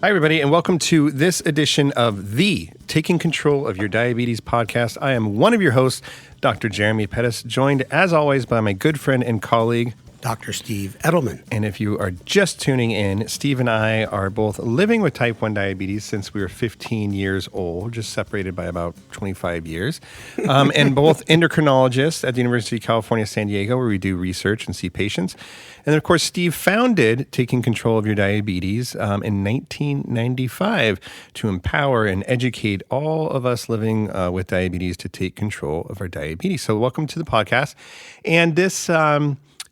Hi, everybody, and welcome to this edition of the Taking Control of Your Diabetes podcast. I am one of your hosts, Dr. Jeremy Pettis, joined, as always, by my good friend and colleague, Dr. Steve Edelman. And if you are just tuning in, Steve and I are both living with type 1 diabetes since we were 15 years old, just separated by about 25 years, and both endocrinologists at the University of California, San Diego, where we do research and see patients. And then, of course, Steve founded Taking Control of Your Diabetes in 1995 to empower and educate all of us living with diabetes to take control of our diabetes. So welcome to the podcast. And this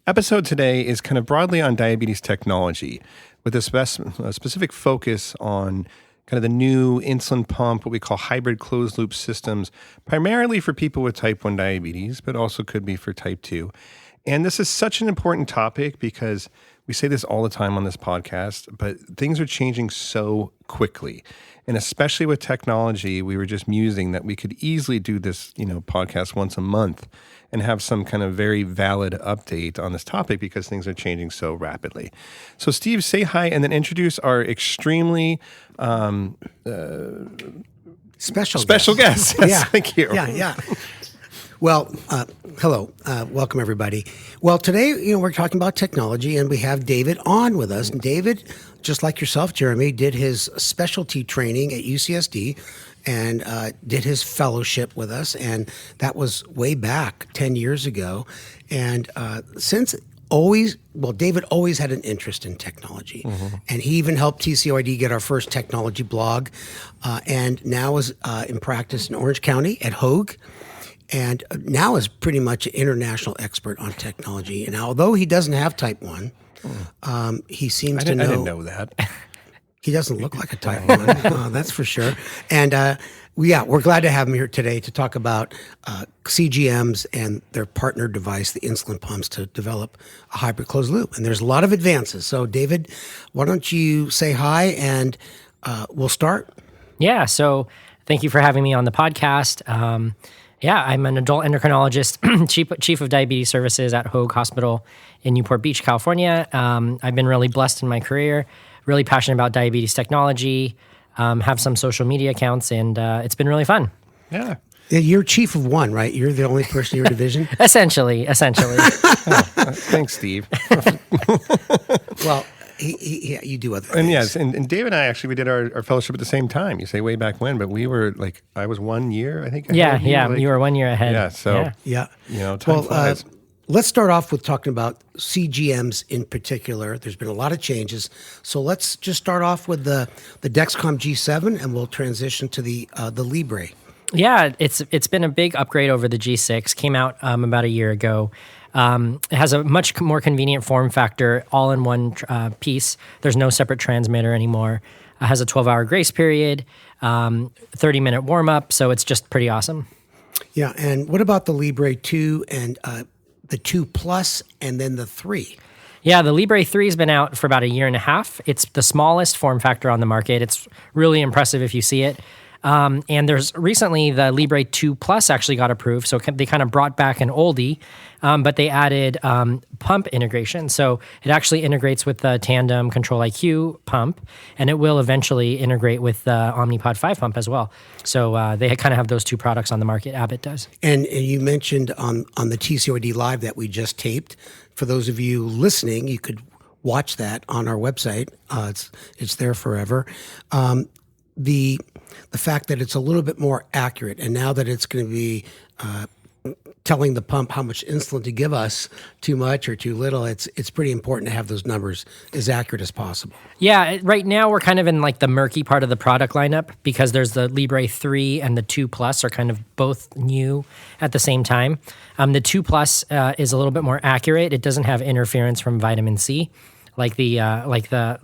episode today is kind of broadly on diabetes technology with a specific focus on kind of the new insulin pump, what we call hybrid closed loop systems, primarily for people with type 1 diabetes, but also could be for type 2. And this is such an important topic because we say this all the time on this podcast, but things are changing so quickly. And especially with technology, we were just musing that we could easily do this, podcast once a month and have some kind of very valid update on this topic because things are changing so rapidly. So Steve, say hi and then introduce our extremely special guest. Yes, Yeah. Thank you. Yeah. Well, hello. Welcome, everybody. Well, today, we're talking about technology, and we have David Ahn with us. And David, just like yourself, Jeremy, did his specialty training at UCSD and did his fellowship with us. And that was way back 10 years ago. And David always had an interest in technology. Mm-hmm. And he even helped TCOID get our first technology blog. And now is in practice in Orange County at Hoag. And now is pretty much an international expert on technology. And although he doesn't have type 1, he seems to know. I didn't know that. He doesn't look like a type 1, that's for sure. And we're glad to have him here today to talk about CGMs and their partner device, the insulin pumps, to develop a hybrid closed loop. And there's a lot of advances. So, David, why don't you say hi and we'll start? Yeah, so thank you for having me on the podcast. I'm an adult endocrinologist, chief of diabetes services at Hoag Hospital in Newport Beach, California. I've been really blessed in my career, really passionate about diabetes technology, have some social media accounts, and it's been really fun. Yeah. You're chief of one, right? You're the only person in your division? Essentially. Thanks, Steve. Well, you do other things. And yes, and Dave and I actually, we did our fellowship at the same time. You say way back when, but we were I was 1 year, I think. You were 1 year ahead. Yeah, so, time flies. Let's start off with talking about CGMs in particular. There's been a lot of changes. So let's just start off with the Dexcom G7, and we'll transition to the Libre. Yeah, it's been a big upgrade over the G6. Came out about a year ago. It has a much more convenient form factor, all in one piece. There's no separate transmitter anymore. It has a 12-hour grace period, 30-minute warm-up, so it's just pretty awesome. Yeah, and what about the Libre 2 and the 2 Plus and then the 3? Yeah, the Libre 3 has been out for about a year and a half. It's the smallest form factor on the market. It's really impressive if you see it. And there's recently the Libre 2 Plus actually got approved. So they kind of brought back an oldie, but they added pump integration. So it actually integrates with the Tandem Control-IQ pump, and it will eventually integrate with the Omnipod 5 pump as well. So they kind of have those two products on the market. Abbott does. And you mentioned on the TCOID Live that we just taped. For those of you listening, you could watch that on our website. It's there forever. The fact that it's a little bit more accurate, and now that it's going to be telling the pump how much insulin to give us, too much or too little, it's pretty important to have those numbers as accurate as possible. Yeah, right now we're kind of in the murky part of the product lineup because there's the Libre 3 and the 2 Plus are kind of both new at the same time. The 2 Plus is a little bit more accurate. It doesn't have interference from vitamin C like the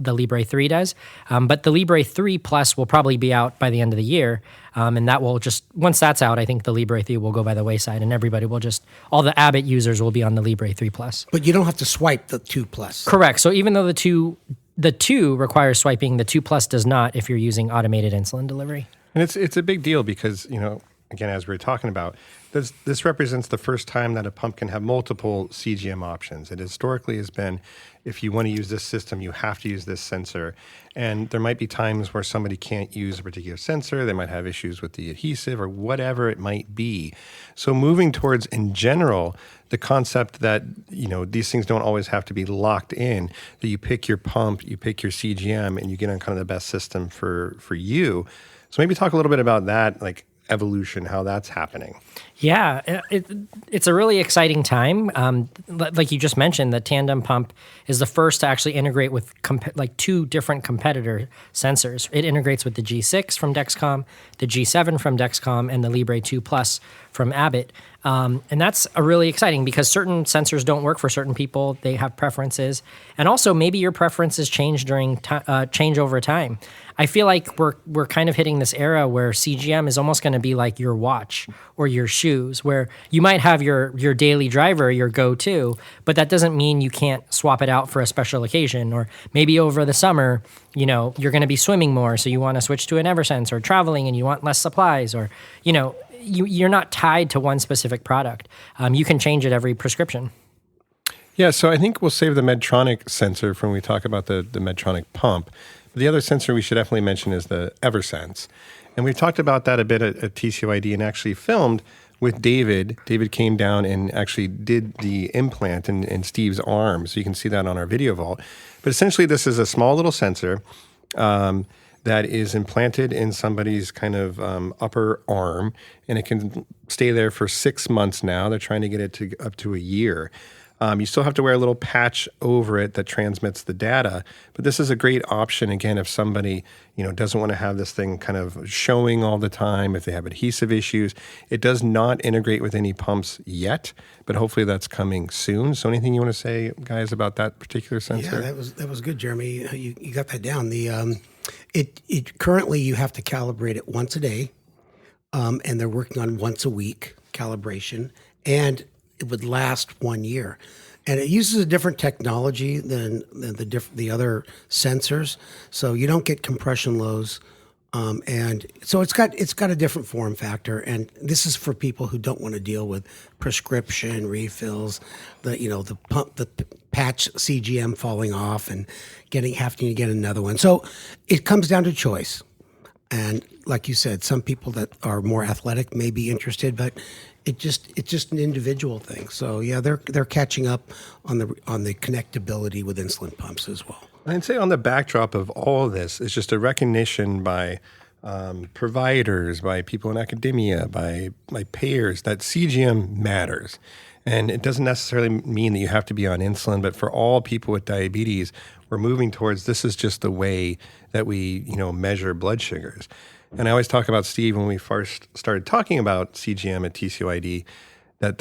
Libre 3 does. But the Libre 3 Plus will probably be out by the end of the year. And that will once that's out, I think the Libre 3 will go by the wayside and everybody will all the Abbott users will be on the Libre 3 Plus. But you don't have to swipe the 2 Plus. Correct. So even though the 2 requires swiping, the 2 Plus does not if you're using automated insulin delivery. And it's a big deal because, again, as we were talking about, This represents the first time that a pump can have multiple CGM options. It historically has been, if you want to use this system, you have to use this sensor. And there might be times where somebody can't use a particular sensor. They might have issues with the adhesive or whatever it might be. So moving towards, in general, the concept that, these things don't always have to be locked in, that you pick your pump, you pick your CGM, and you get on kind of the best system for you. So maybe talk a little bit about that, like evolution, how that's happening. Yeah, it's a really exciting time. Like you just mentioned, the Tandem pump is the first to actually integrate with two different competitor sensors. It integrates with the G6 from Dexcom, the G7 from Dexcom, and the Libre 2 Plus from Abbott. And that's really exciting because certain sensors don't work for certain people. They have preferences. And also maybe your preferences change change over time. I feel like we're kind of hitting this era where CGM is almost going to be like your watch or your shoes, where you might have your daily driver, your go-to, but that doesn't mean you can't swap it out for a special occasion. Or maybe over the summer, you're going to be swimming more, so you want to switch to an Eversense, or traveling and you want less supplies, or, you're not tied to one specific product. You can change it every prescription. Yeah, so I think we'll save the Medtronic sensor for when we talk about the Medtronic pump. But the other sensor we should definitely mention is the Eversense. And we've talked about that a bit at TCOID and actually filmed with David. David came down and actually did the implant in Steve's arm. So you can see that on our video vault. But essentially, this is a small little sensor that is implanted in somebody's kind of upper arm, and it can stay there for 6 months now. They're trying to get it to up to a year. You still have to wear a little patch over it that transmits the data, but this is a great option, again, if somebody doesn't want to have this thing kind of showing all the time, if they have adhesive issues. It does not integrate with any pumps yet, but hopefully that's coming soon. So anything you want to say, guys, about that particular sensor? Yeah, that was good, Jeremy. You got that down. It currently you have to calibrate it once a day, and they're working on once a week calibration, and it would last 1 year. And it uses a different technology than the other sensors, so you don't get compression lows, and so it's got a different form factor. And this is for people who don't want to deal with prescription refills, the pump, the patch CGM falling off, and having to get another one. So it comes down to choice. And like you said, some people that are more athletic may be interested, but it's just an individual thing. So yeah, they're catching up on the connectability with insulin pumps as well. I'd say on the backdrop of all of this is just a recognition by providers, by people in academia, by payers that CGM matters. And it doesn't necessarily mean that you have to be on insulin, but for all people with diabetes, we're moving towards this is just the way that we measure blood sugars. And I always talk about, Steve, when we first started talking about CGM at TCOID, that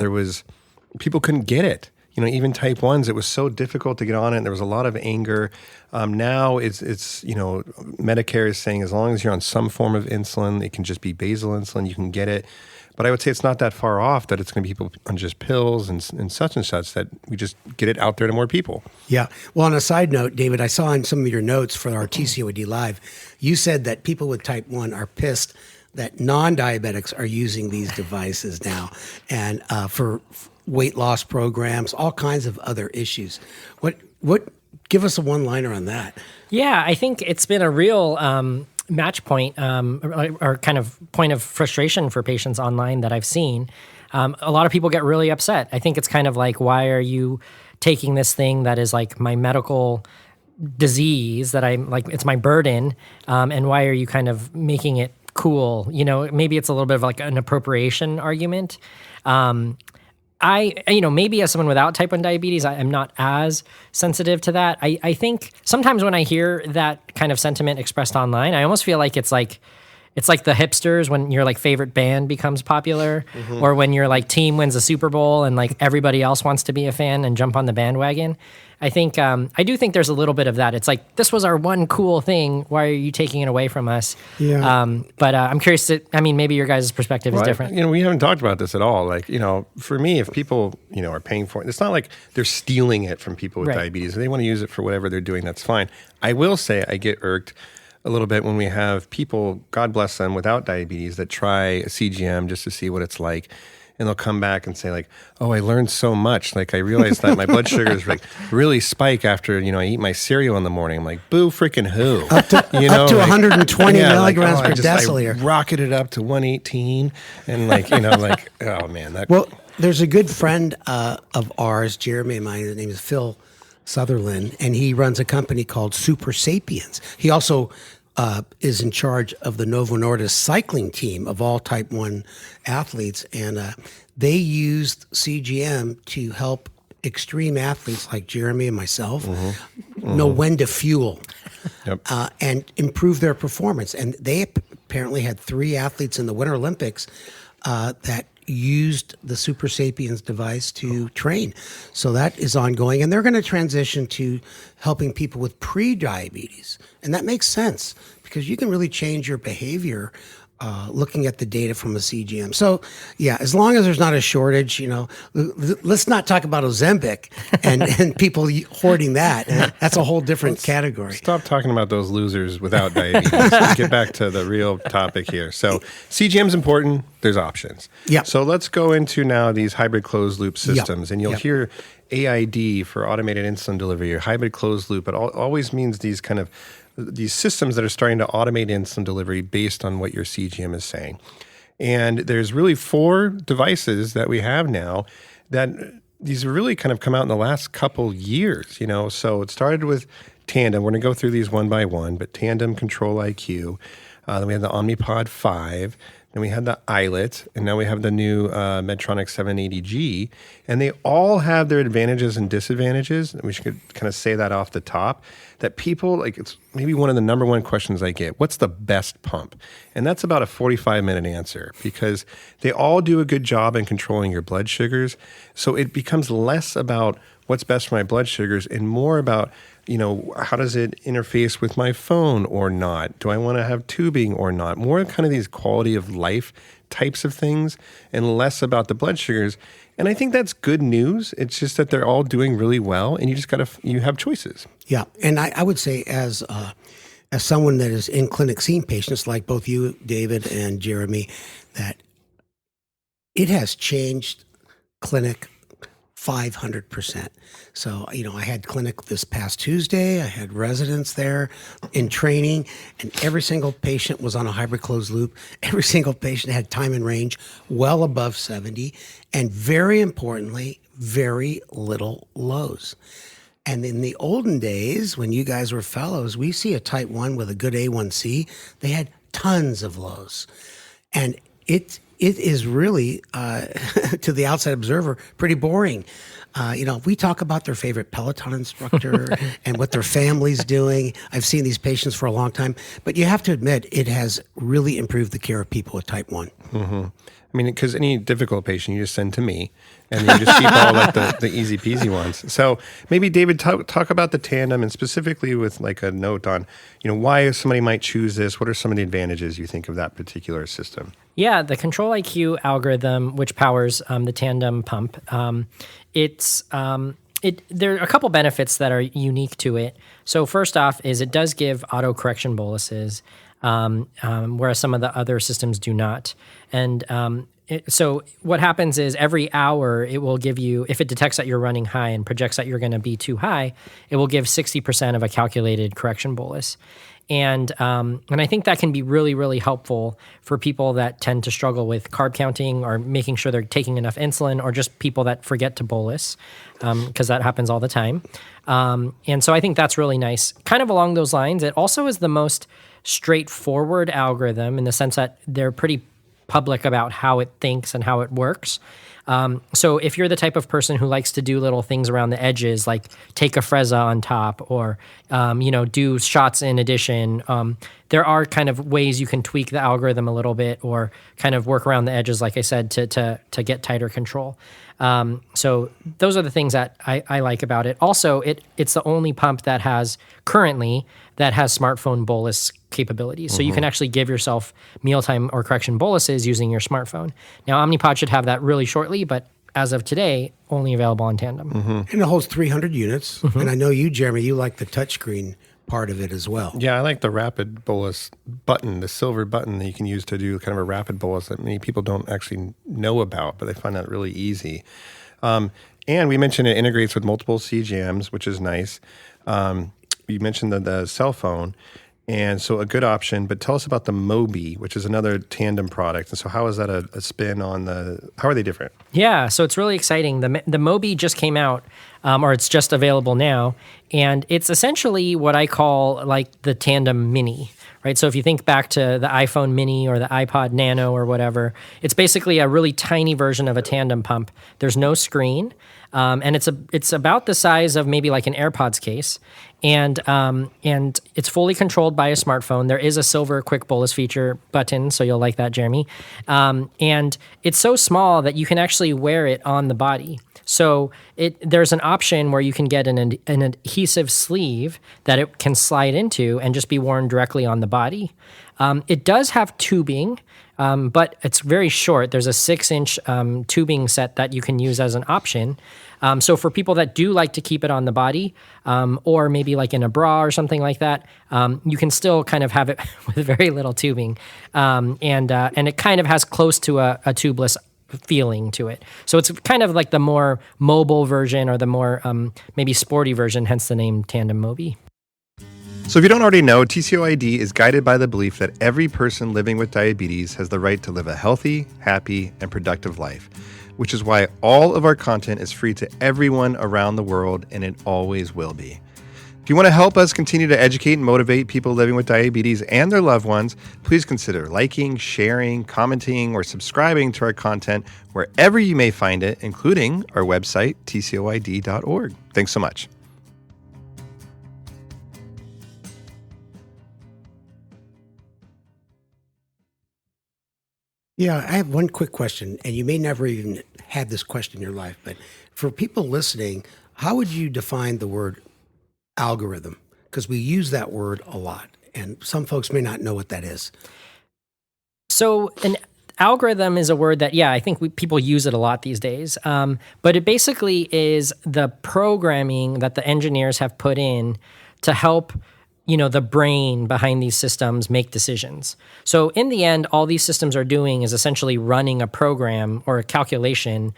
people couldn't get it. Even type 1s, it was so difficult to get on it. There was a lot of anger. Now it's Medicare is saying as long as you're on some form of insulin, it can just be basal insulin, you can get it. But I would say it's not that far off that it's going to be people on just pills and such, that we just get it out there to more people. Yeah. Well, on a side note, David, I saw in some of your notes for our TCOD Live, you said that people with type 1 are pissed that non-diabetics are using these devices now, and for weight loss programs, all kinds of other issues. What? Give us a one-liner on that. Yeah, I think it's been a real match point or kind of point of frustration for patients online that I've seen. A lot of people get really upset. I think it's kind of like, why are you taking this thing that is like my medical disease that I'm like, it's my burden, and why are you kind of making it cool? Maybe it's a little bit of like an appropriation argument. Maybe as someone without type 1 diabetes, I'm not as sensitive to that. I think sometimes when I hear that kind of sentiment expressed online, I almost feel like it's like the hipsters when your like favorite band becomes popular, or when your like team wins a Super Bowl and like everybody else wants to be a fan and jump on the bandwagon. I think I do think there's a little bit of that. It's like, this was our one cool thing. Why are you taking it away from us? Yeah. But I'm curious maybe your guys' perspective is different. We haven't talked about this at all. Like, for me, if people, are paying for it, it's not like they're stealing it from people with diabetes. If they want to use it for whatever they're doing, that's fine. I will say I get irked a little bit when we have people, God bless them, without diabetes that try a CGM just to see what it's like. and they'll come back and say like, oh, I learned so much. Like I realized that my blood sugars like really spike after, I eat my cereal in the morning. I'm like, boo freaking who? Up to 120 milligrams per I deciliter. rocketed up to 118 and like, oh man. Well, there's a good friend of ours, Jeremy and mine, his name is Phil Sutherland, and he runs a company called Super Sapiens. He also is in charge of the Novo Nordisk cycling team of all type 1 athletes. And they used CGM to help extreme athletes like Jeremy and myself know when to fuel and improve their performance. And they apparently had 3 athletes in the Winter Olympics that used the Super Sapiens device to train. So that is ongoing. And they're going to transition to helping people with pre-diabetes. And that makes sense because you can really change your behavior looking at the data from a CGM. So, yeah, as long as there's not a shortage, let's not talk about Ozempic and people hoarding that. That's a whole different category. Stop talking about those losers without diabetes. Let's get back to the real topic here. So CGM's important. There's options. Yeah. So let's go into now these hybrid closed loop systems. And you'll hear AID for automated insulin delivery or hybrid closed loop. It always means these systems that are starting to automate insulin delivery based on what your CGM is saying. And there's really 4 devices that we have now that these really kind of come out in the last couple years, So it started with Tandem. We're going to go through these one by one, but Tandem Control IQ. Then we had the Omnipod 5. Then we had the iLet, and now we have the new Medtronic 780G, and they all have their advantages and disadvantages. And we should kind of say that off the top, that people, it's maybe one of the number one questions I get, what's the best pump? And that's about a 45-minute answer because they all do a good job in controlling your blood sugars. So it becomes less about what's best for my blood sugars and more about how does it interface with my phone or not? Do I want to have tubing or not? More kind of these quality of life types of things and less about the blood sugars. And I think that's good news. It's just that they're all doing really well and you just you have choices. Yeah. And I would say as someone that is in clinic seeing patients like both you, David, and Jeremy, that it has changed clinic 500%. So, I had clinic this past Tuesday. I had residents there in training, and every single patient was on a hybrid closed loop. Every single patient had time and range well above 70, and very importantly, very little lows. And in the olden days, when you guys were fellows, we see a type 1 with a good A1C. They had tons of lows. And it is really, to the outside observer, pretty boring. We talk about their favorite Peloton instructor and what their family's doing. I've seen these patients for a long time, but you have to admit it has really improved the care of people with type 1. Mm-hmm. I mean, because any difficult patient you just send to me, and you just keep all the easy peasy ones. So maybe David, talk about the Tandem and specifically with like a note on, why somebody might choose this. What are some of the advantages you think of that particular system? Yeah, the Control IQ algorithm, which powers the Tandem pump, there are a couple benefits that are unique to it. So first off is it does give auto correction boluses, whereas some of the other systems do not. And so what happens is every hour it will give you, if it detects that you're running high and projects that you're going to be too high, it will give 60% of a calculated correction bolus. And I think that can be really, really helpful for people that tend to struggle with carb counting or making sure they're taking enough insulin, or just people that forget to bolus, because that happens all the time. And so I think that's really nice. Kind of along those lines, it also is the most straightforward algorithm in the sense that they're pretty public about how it thinks and how it works. So if you're the type of person who likes to do little things around the edges, like take a Frezza on top or, do shots in addition, there are kind of ways you can tweak the algorithm a little bit or kind of work around the edges, like I said, to get tighter control. So those are the things that I like about it. Also, it's the only pump that has smartphone bolus capabilities. So you can actually give yourself mealtime or correction boluses using your smartphone. Now, Omnipod should have that really shortly, but as of today, only available on Tandem. And it holds 300 units. And I know you, Jeremy, you like the touchscreen part of it as well. Yeah, I like the rapid bolus button, the silver button that you can use to do kind of a rapid bolus that many people don't actually know about, but they find that really easy. And we mentioned it integrates with multiple CGMs, which is nice. You mentioned the cell phone, and so a good option. But tell us about the Mobi, which is another Tandem product. And so how is that a spin on how are they different? Yeah, so it's really exciting. The Mobi just came out, or it's just available now, and it's essentially what I call like the Tandem Mini, right? So if you think back to the iPhone Mini or the iPod Nano or whatever, it's basically a really tiny version of a Tandem pump. There's no screen, and it's about the size of maybe like an AirPods case, and it's fully controlled by a smartphone. There is a silver quick bolus feature button, so you'll like that, Jeremy. And it's so small that you can actually wear it on the body. So there's an option where you can get an adhesive sleeve that it can slide into and just be worn directly on the body. It does have tubing, but it's very short. There's a 6-inch tubing set that you can use as an option. So for people that do like to keep it on the body, or maybe like in a bra or something like that, you can still kind of have it with very little tubing. And it kind of has close to a tubeless feeling to it. So it's kind of like the more mobile version or the more maybe sporty version, hence the name Tandem Mobi. So if you don't already know, TCOID is guided by the belief that every person living with diabetes has the right to live a healthy, happy, and productive life, which is why all of our content is free to everyone around the world, and it always will be. If you want to help us continue to educate and motivate people living with diabetes and their loved ones, please consider liking, sharing, commenting, or subscribing to our content wherever you may find it, including our website, tcoid.org. Thanks so much. Yeah, I have one quick question, and you may never even had this question in your life, but for people listening, how would you define the word algorithm? Because we use that word a lot, and some folks may not know what that is. So an algorithm is a word that, I think people use it a lot these days. But it basically is the programming that the engineers have put in to help the brain behind these systems make decisions. So in the end, all these systems are doing is essentially running a program or a calculation,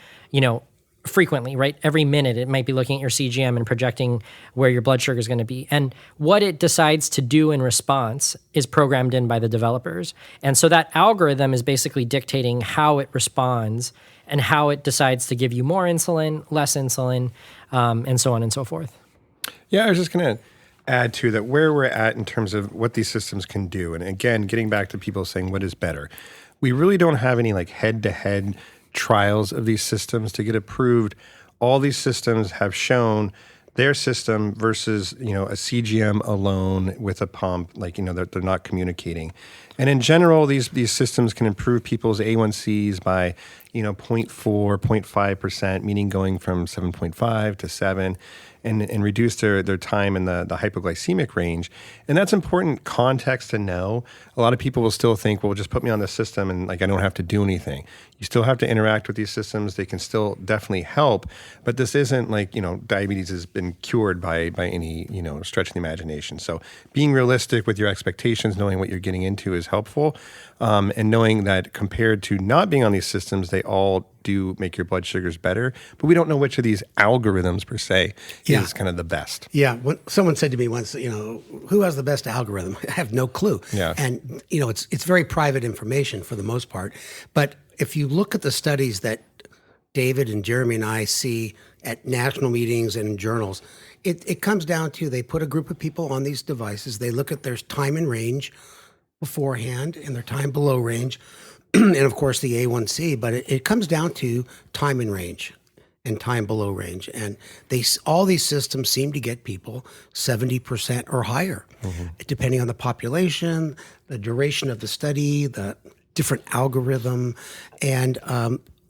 frequently, right? Every minute, it might be looking at your CGM and projecting where your blood sugar is going to be. And what it decides to do in response is programmed in by the developers. And so that algorithm is basically dictating how it responds and how it decides to give you more insulin, less insulin, and so on and so forth. Yeah, I was just going to add to that where we're at in terms of what these systems can do. And again, getting back to people saying what is better. We really don't have any like head-to-head trials of these systems to get approved. All these systems have shown their system versus, a CGM alone with a pump, they're not communicating. And in general, these systems can improve people's A1Cs by, 0.4, 0.5%, meaning going from 7.5 to 7. And reduce their time in the hypoglycemic range. And that's important context to know. A lot of people will still think, well, just put me on this system and I don't have to do anything. You still have to interact with these systems. They can still definitely help. But this isn't diabetes has been cured by any, stretch of the imagination. So being realistic with your expectations, knowing what you're getting into is helpful. And knowing that compared to not being on these systems, they all do make your blood sugars better, but we don't know which of these algorithms per se is kind of the best. Yeah. Someone said to me once, who has the best algorithm? I have no clue. Yeah. And, it's very private information for the most part. But if you look at the studies that David and Jeremy and I see at national meetings and in journals, it comes down to they put a group of people on these devices. They look at their time in range beforehand and their time below range. And of course the A1C, but it comes down to time in range and time below range. And all these systems seem to get people 70% or higher, depending on the population, the duration of the study, the different algorithm. And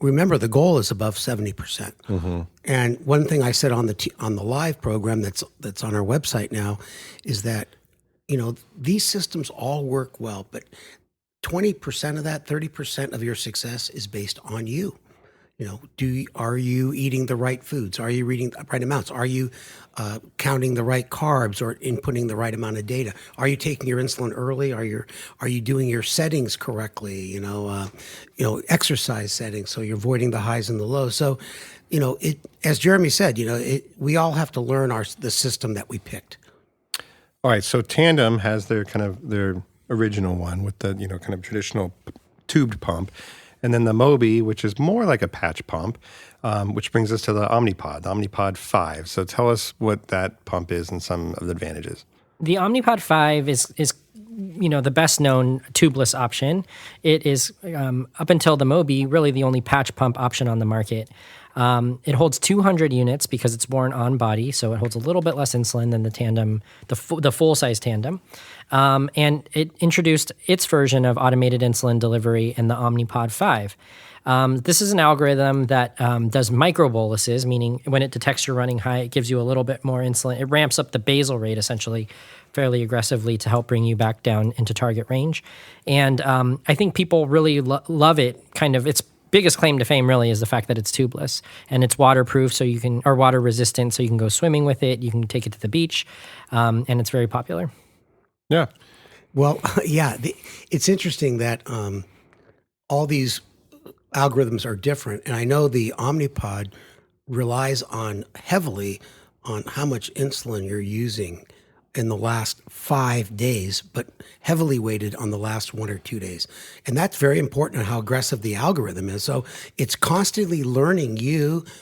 remember, the goal is above 70%. And one thing I said on the live program that's on our website now is that, these systems all work well, but 20% of that, 30% of your success is based on you. Are you eating the right foods? Are you reading the right amounts? Are you counting the right carbs or inputting the right amount of data? Are you taking your insulin early? Are you doing your settings correctly? Exercise settings, so you're avoiding the highs and the lows. So, as Jeremy said, we all have to learn the system that we picked. All right, so Tandem has their original one with the kind of traditional tubed pump, and then the Mobi, which is more like a patch pump, which brings us to the Omnipod 5. So tell us what that pump is and some of the advantages. The Omnipod 5 is the best known tubeless option. It is up until the Mobi really the only patch pump option on the market. It holds 200 units because it's worn on body, so it holds a little bit less insulin than the Tandem, the full size Tandem. And it introduced its version of automated insulin delivery in the Omnipod 5. This is an algorithm that does micro boluses, meaning when it detects you're running high, it gives you a little bit more insulin. It ramps up the basal rate essentially fairly aggressively to help bring you back down into target range. And I think people really love it. Its biggest claim to fame really is the fact that it's tubeless and it's waterproof, or water resistant, so you can go swimming with it. You can take it to the beach, and it's very popular. Yeah. Well, yeah, it's interesting that all these algorithms are different, and I know the Omnipod relies heavily on how much insulin you're using in the last 5 days, but heavily weighted on the last 1 or 2 days. And that's very important on how aggressive the algorithm is. So it's constantly learning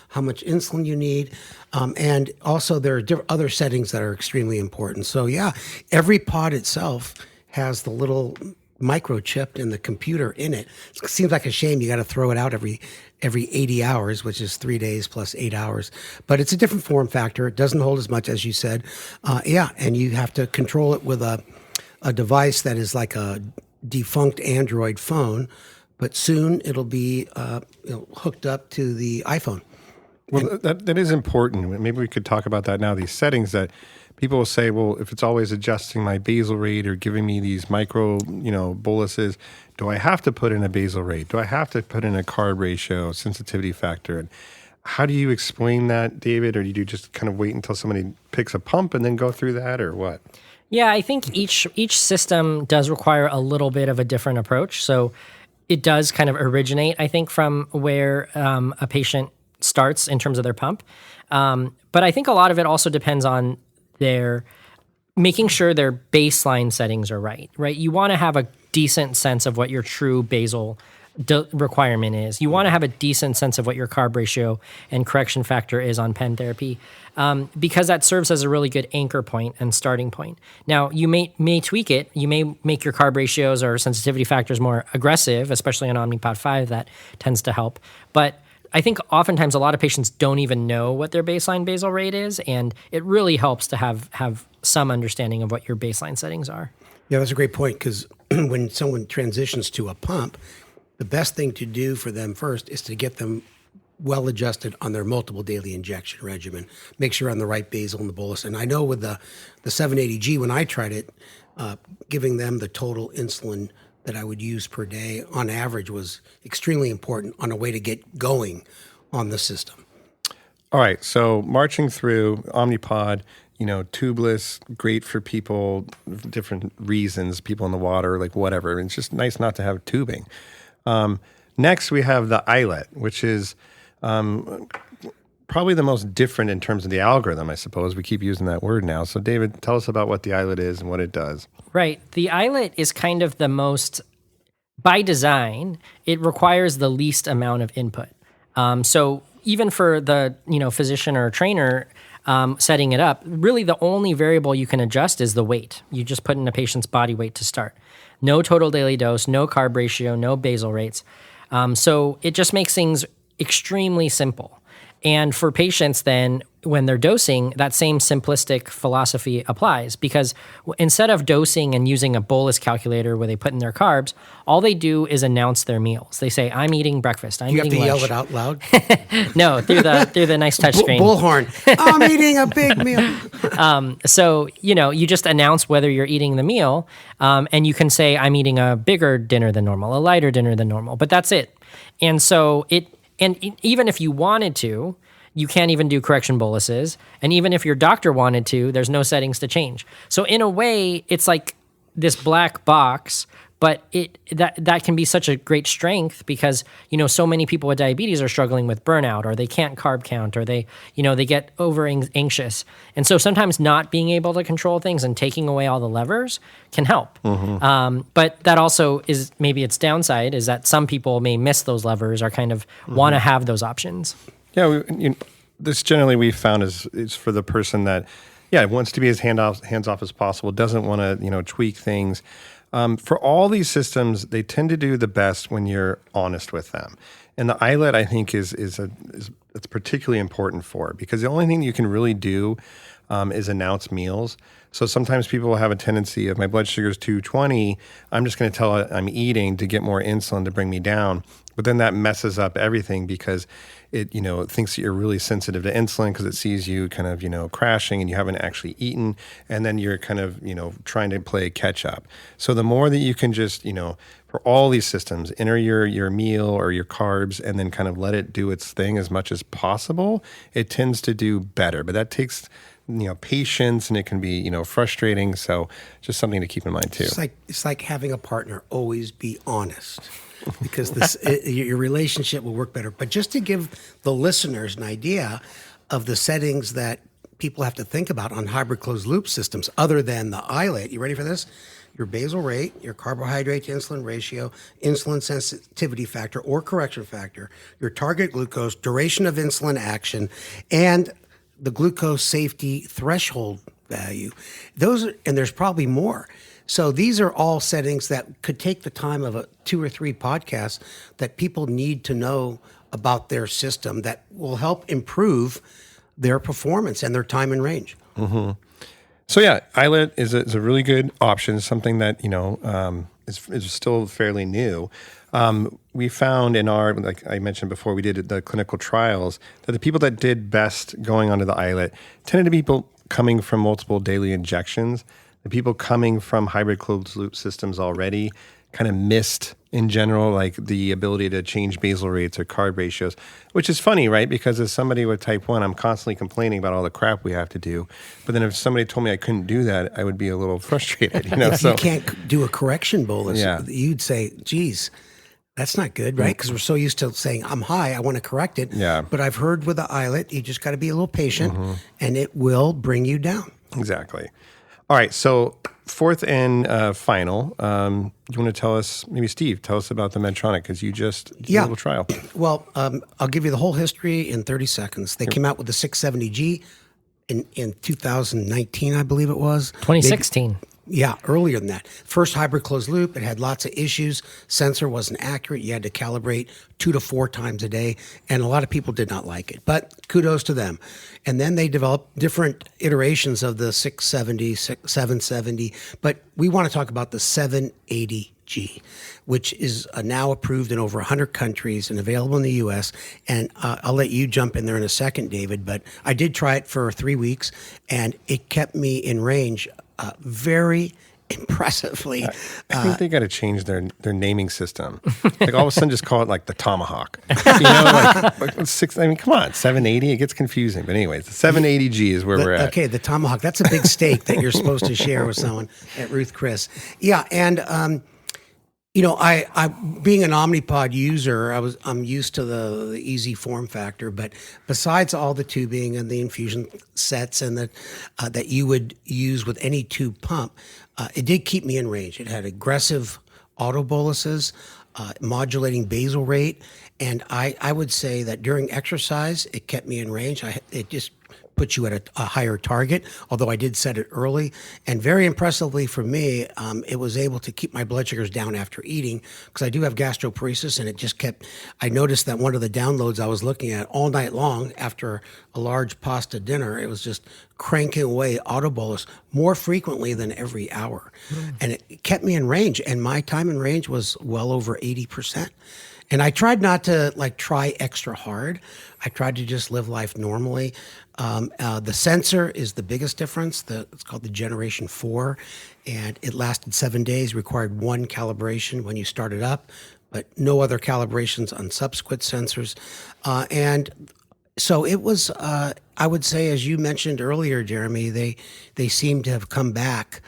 how much insulin you need. And also there are other settings that are extremely important. So yeah, every pod itself has the little microchip in the computer in it. It seems like a shame you got to throw it out every 80 hours, which is 3 days plus 8 hours. But it's a different form factor. It doesn't hold as much, as you said. And you have to control it with a device that is like a defunct Android phone, but soon it'll be hooked up to the iPhone. Well, that is important. Maybe we could talk about that now, these settings that people will say, well, if it's always adjusting my basal rate or giving me these micro, boluses, do I have to put in a basal rate? Do I have to put in a carb ratio, sensitivity factor? And how do you explain that, David? Or do you just kind of wait until somebody picks a pump and then go through that, or what? Yeah, I think each system does require a little bit of a different approach. So it does kind of originate, I think, from where a patient starts in terms of their pump. But I think a lot of it also depends on their making sure their baseline settings are right? You want to have a decent sense of what your true basal requirement is. You want to have a decent sense of what your carb ratio and correction factor is on pen therapy, because that serves as a really good anchor point and starting point. Now, you may tweak it. You may make your carb ratios or sensitivity factors more aggressive, especially on Omnipod 5. That tends to help. But I think oftentimes a lot of patients don't even know what their baseline basal rate is, and it really helps to have some understanding of what your baseline settings are. Yeah, that's a great point, because when someone transitions to a pump, the best thing to do for them first is to get them well adjusted on their multiple daily injection regimen. Make sure on the right basal and the bolus. And I know with the 780G, when I tried it, giving them the total insulin that I would use per day on average was extremely important on a way to get going on the system. All right, so marching through Omnipod, tubeless, great for people, different reasons, people in the water, like whatever. It's just nice not to have tubing. Next, we have the iLet, which is probably the most different in terms of the algorithm, I suppose. We keep using that word now. So, David, tell us about what the iLet is and what it does. Right. The iLet is kind of the most, by design, it requires the least amount of input. So even for the physician or trainer setting it up, really the only variable you can adjust is the weight. You just put in a patient's body weight to start. No total daily dose, no carb ratio, no basal rates. So it just makes things extremely simple. And for patients then, when they're dosing, that same simplistic philosophy applies, because instead of dosing and using a bolus calculator where they put in their carbs, all they do is announce their meals. They say, I'm eating breakfast, I'm eating lunch. You have to yell it out loud? No, through the nice touch screen. Bullhorn. I'm eating a big meal. So, you just announce whether you're eating the meal, and you can say, I'm eating a bigger dinner than normal, a lighter dinner than normal, but that's it. And so even if you wanted to, you can't even do correction boluses. And even if your doctor wanted to, there's no settings to change. So in a way, it's like this black box, but that can be such a great strength because, so many people with diabetes are struggling with burnout, or they can't carb count, or they get over anxious. And so sometimes not being able to control things and taking away all the levers can help. But that also is maybe its downside, is that some people may miss those levers or kind of want to have those options. Yeah, this generally we've found is for the person that, wants to be as hands off as possible, doesn't want to, tweak things. For all these systems, they tend to do the best when you're honest with them. And the iLet, I think, is it's particularly important for, because the only thing you can really do is announce meals. So sometimes people will have a tendency of, my blood sugar is 220, I'm just going to tell it I'm eating to get more insulin to bring me down. But then that messes up everything because it thinks that you're really sensitive to insulin because it sees you kind of, crashing and you haven't actually eaten. And then you're kind of, trying to play catch up. So the more that you can just, for all these systems, enter your meal or your carbs and then kind of let it do its thing as much as possible, it tends to do better. But that takes, patience, and it can be, frustrating. So just something to keep in mind too. It's like having a partner always be honest. Because your relationship will work better. But just to give the listeners an idea of the settings that people have to think about on hybrid closed loop systems, other than the iLet, you ready for this? Your basal rate, your carbohydrate to insulin ratio, insulin sensitivity factor or correction factor, your target glucose, duration of insulin action, and the glucose safety threshold value. And there's probably more. So these are all settings that could take the time of 2 or 3 podcasts that people need to know about their system that will help improve their performance and their time in range. So iLet is a really good option, something that, is still fairly new. We found in our, like I mentioned before, we did the clinical trials, that the people that did best going onto the iLet tended to be people coming from multiple daily injections. The people coming from hybrid closed loop systems already kind of missed, in general, like the ability to change basal rates or carb ratios, which is funny, right? Because as somebody with type 1, I'm constantly complaining about all the crap we have to do. But then if somebody told me I couldn't do that, I would be a little frustrated. If you can't do a correction bolus, you'd say, geez, that's not good, right? Because we're so used to saying, I'm high, I want to correct it. Yeah. But I've heard with the iLet, you just got to be a little patient and it will bring you down. Exactly. All right, so fourth and final, you want to tell us, maybe Steve, tell us about the Medtronic, because you just did a little trial. Well, I'll give you the whole history in 30 seconds. They came out with the 670G in 2019, I believe it was. 2016. Earlier than that. First hybrid closed loop. It had lots of issues. Sensor wasn't accurate. You had to calibrate 2 to 4 times a day. And a lot of people did not like it. But kudos to them. And then they developed different iterations of the 670, 770. But we want to talk about the 780G, which is now approved in over 100 countries and available in the U.S. And I'll let you jump in there in a second, David. But I did try it for 3 weeks, and it kept me in range very impressively. I think they got to change their naming system. Like all of a sudden, just call it like the Tomahawk. Like 6. I mean, come on, 780. It gets confusing. But anyways, the 780G is where we're at. Okay, the Tomahawk. That's a big steak that you're supposed to share with someone at Ruth Chris. Yeah, and I being an Omnipod user, I'm used to the easy form factor. But besides all the tubing and the infusion sets and that you would use with any tube pump, it did keep me in range. It had aggressive auto boluses, modulating basal rate, and I would say that during exercise, it kept me in range. It just put you at a higher target, although I did set it early. And very impressively for me, it was able to keep my blood sugars down after eating, because I do have gastroparesis, and it just kept, I noticed that one of the downloads I was looking at all night long after a large pasta dinner, it was just cranking away autobolus more frequently than every hour. And it kept me in range, and my time in range was well over 80%. And I tried not to try extra hard. I tried to just live life normally. The sensor is the biggest difference. It's called the Generation 4, and it lasted 7 days, required 1 calibration when you started up, but no other calibrations on subsequent sensors. And so it was, I would say, as you mentioned earlier, Jeremy, they seem to have come back,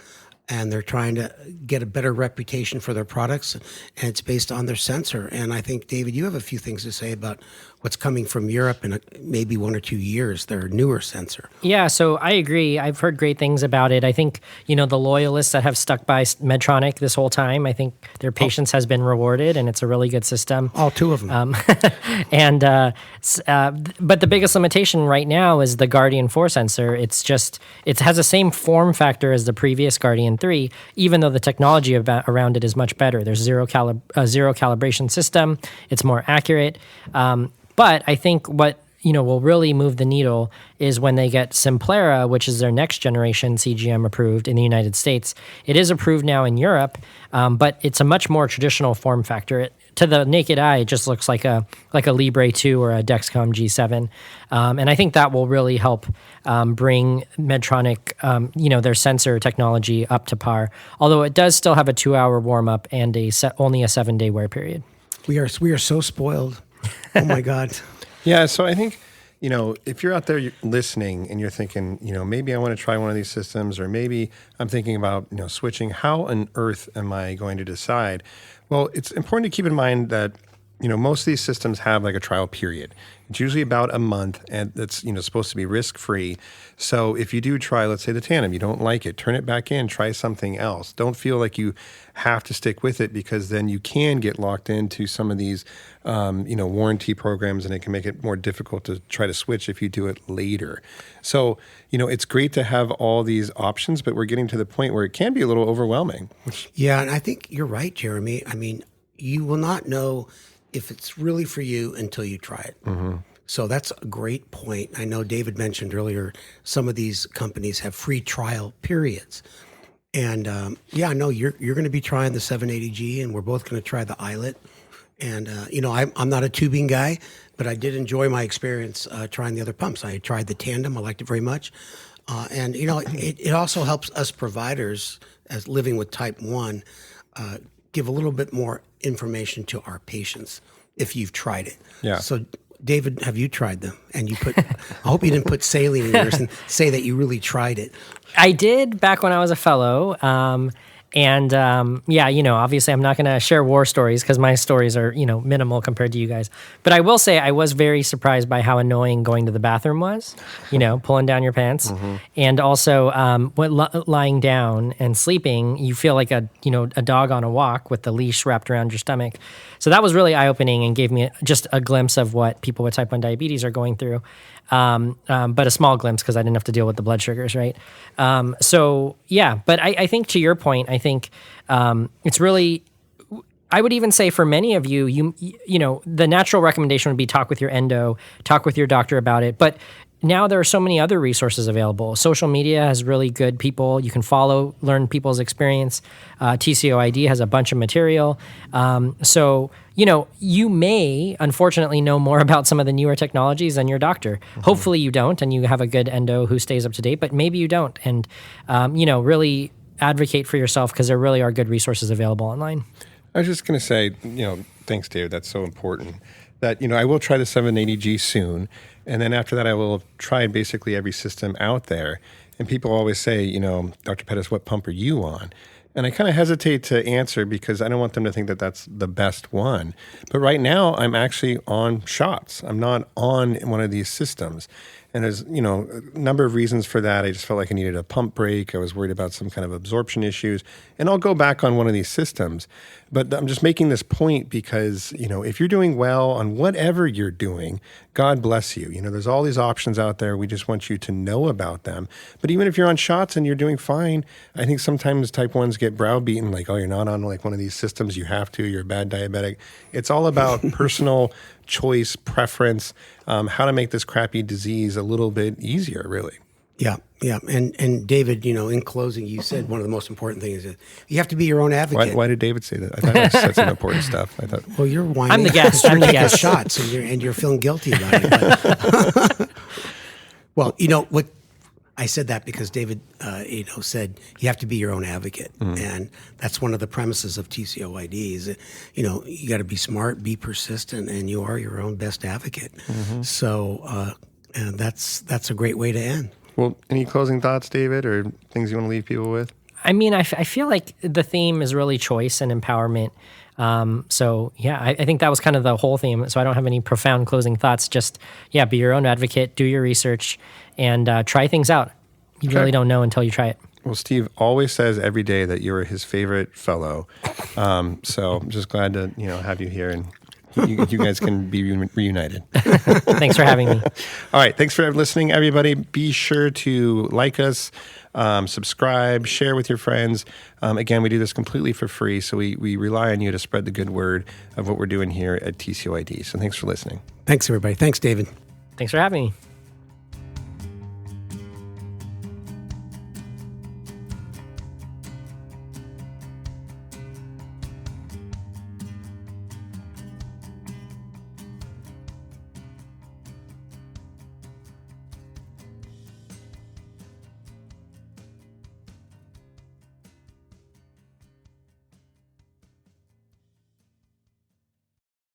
and they're trying to get a better reputation for their products, and it's based on their sensor. And I think, David, you have a few things to say about what's coming from Europe in maybe 1 or 2 years, their newer sensor. Yeah, so I agree. I've heard great things about it. I think, the loyalists that have stuck by Medtronic this whole time, I think their patience has been rewarded, and it's a really good system. All 2 of them. But the biggest limitation right now is the Guardian 4 sensor. It has the same form factor as the previous Guardian 3, even though the technology around it is much better. There's zero calibration system. It's more accurate. But I think what will really move the needle is when they get Simplera, which is their next generation CGM approved in the United States. It is approved now in Europe, but it's a much more traditional form factor. To the naked eye, it just looks like a Libre 2 or a Dexcom G7, and I think that will really help bring Medtronic, their sensor technology up to par. Although it does still have a 2-hour warm up and only a 7-day wear period. We are so spoiled. Oh my God. Yeah, so I think, if you're out there listening and you're thinking, maybe I want to try one of these systems, or maybe I'm thinking about, switching, how on earth am I going to decide? Well, it's important to keep in mind that, most of these systems have like a trial period. It's usually about a month, and it's, supposed to be risk-free. So if you do try, let's say the Tandem, you don't like it, turn it back in, try something else. Don't feel like you have to stick with it, because then you can get locked into some of these, warranty programs, and it can make it more difficult to try to switch if you do it later. So, it's great to have all these options, but we're getting to the point where it can be a little overwhelming. Yeah, and I think you're right, Jeremy. I mean, you will not know if it's really for you until you try it. Mm-hmm. So that's a great point. I know David mentioned earlier, some of these companies have free trial periods. And you're going to be trying the 780G, and we're both going to try the iLet. And, I'm not a tubing guy, but I did enjoy my experience trying the other pumps. I tried the Tandem. I liked it very much. It also helps us providers, as living with type 1, give a little bit more information to our patients if you've tried it. Yeah. So, David, have you tried them? And I hope you didn't put saline in yours and say that you really tried it. I did back when I was a fellow. Obviously I'm not going to share war stories because my stories are, minimal compared to you guys. But I will say I was very surprised by how annoying going to the bathroom was, pulling down your pants. Mm-hmm. And also lying down and sleeping, you feel like a dog on a walk with the leash wrapped around your stomach. So that was really eye-opening and gave me just a glimpse of what people with type 1 diabetes are going through. But a small glimpse because I didn't have to deal with the blood sugars, right? But I think to your point, I think it's really, I would even say for many of you, the natural recommendation would be talk with your endo, talk with your doctor about it. But now there are so many other resources available. Social media has really good people. You can follow, learn people's experience. TCOID has a bunch of material. You may, unfortunately, know more about some of the newer technologies than your doctor. Mm-hmm. Hopefully you don't, and you have a good endo who stays up to date, but maybe you don't. And, really advocate for yourself because there really are good resources available online. I was just going to say, thanks, David. That's so important. That, I will try the 780G soon. And then after that, I will have tried basically every system out there. And people always say, Dr. Pettis, what pump are you on? And I kind of hesitate to answer because I don't want them to think that that's the best one. But right now, I'm actually on shots. I'm not on one of these systems. And there's, a number of reasons for that. I just felt like I needed a pump break. I was worried about some kind of absorption issues. And I'll go back on one of these systems. But I'm just making this point because, if you're doing well on whatever you're doing, God bless you. There's all these options out there. We just want you to know about them. But even if you're on shots and you're doing fine, I think sometimes type 1s get browbeaten like, oh, you're not on like one of these systems. You have to. You're a bad diabetic. It's all about personal choice, preference, how to make this crappy disease a little bit easier, really. Yeah. And David, in closing, you said one of the most important things is you have to be your own advocate. Why did David say that? I thought that's some important stuff. I thought. Well, you're whining. I'm the guest. I'm the guest. Shots, and you're feeling guilty about it. But well, I said that because David, said you have to be your own advocate, and that's one of the premises of TCOYD. You got to be smart, be persistent, and you are your own best advocate. So, and that's a great way to end. Well, any closing thoughts, David, or things you want to leave people with? I mean, I feel like the theme is really choice and empowerment. I think that was kind of the whole theme. So I don't have any profound closing thoughts. Just, be your own advocate, do your research, and try things out. You really don't know until you try it. Well, Steve always says every day that you're his favorite fellow. So I'm just glad to have you here, and you guys can be reunited. Thanks for having me. All right. Thanks for listening, everybody. Be sure to like us, subscribe, share with your friends. Again, we do this completely for free, so we rely on you to spread the good word of what we're doing here at TCOYD. So thanks for listening. Thanks, everybody. Thanks, David. Thanks for having me.